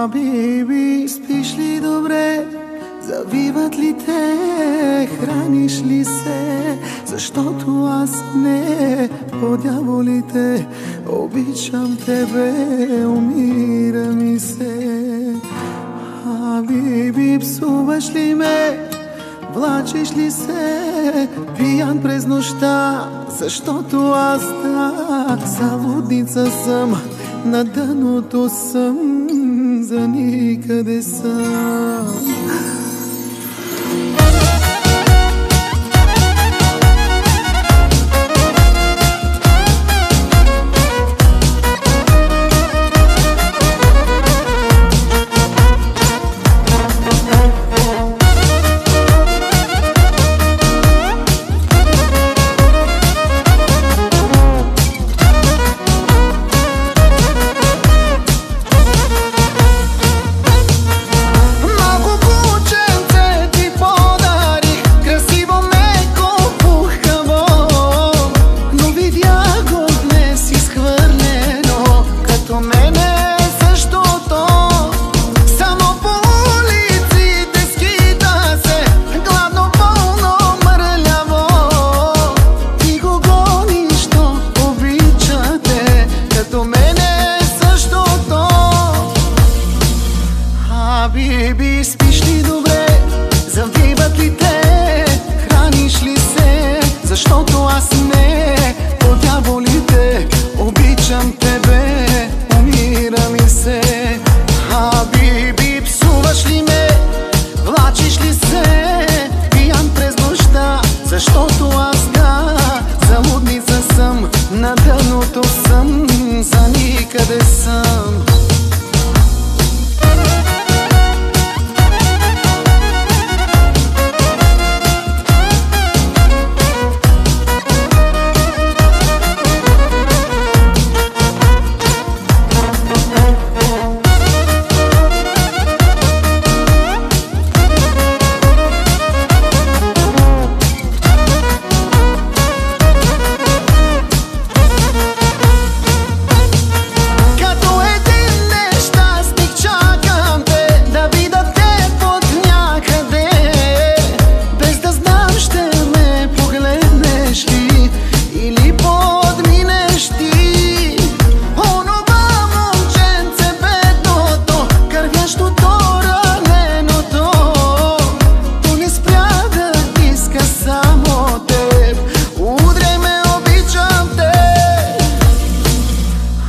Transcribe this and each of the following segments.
Хабиби, спиш ли добре? Завиват ли те? Храниш ли се? Защото аз не, по дяволите, обичам тебе, умира ми се. Хабиби, псуваш ли ме? Влачиш ли се пиян през нощта? Защото аз залудница съм, на дъното съм, за никъде съм. Хабиби, спиш ли добре? Завиват ли те? Храниш ли се? Защото аз не, по дяволите, обичам тебе, умира ми се. Хабиби, псуваш ли ме? Влачиш ли се пиян през нощта? Защото аз залудница съм, на дъното съм, за никъде съм.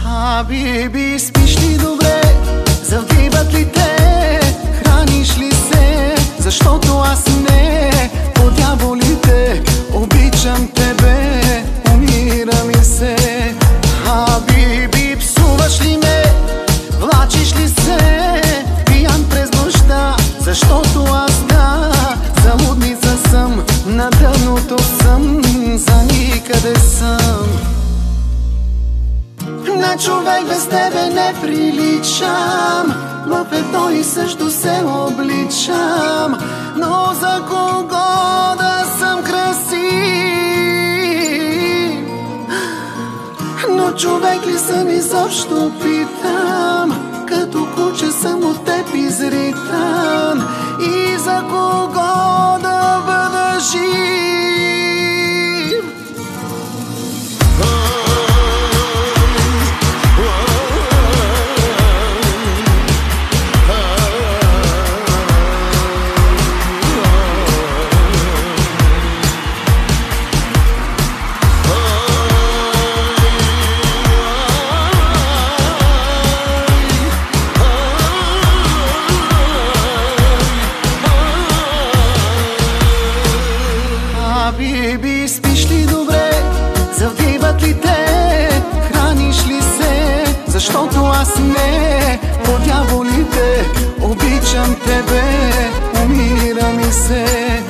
Хабиби, спиш ли добре? Завиват ли те? Храниш ли се? Защото аз не, по дяволите, обичам тебе, умира ми се. Хабиби, псуваш ли ме? Влачиш ли се пиян през нощта? Защото аз залудница съм, на дъното съм, за никъде съм. На човек без тебе не приличам, в едно и също се обличам, но за кого да съм красив? Но човек ли съм изобщо, питам, като куче съм от теб изритан, и за кого да бъда жив? Хабиби, спиш ли добре? Завиват ли те? Храниш ли се? Защото аз не, по дяволите, обичам тебе, умира ми се.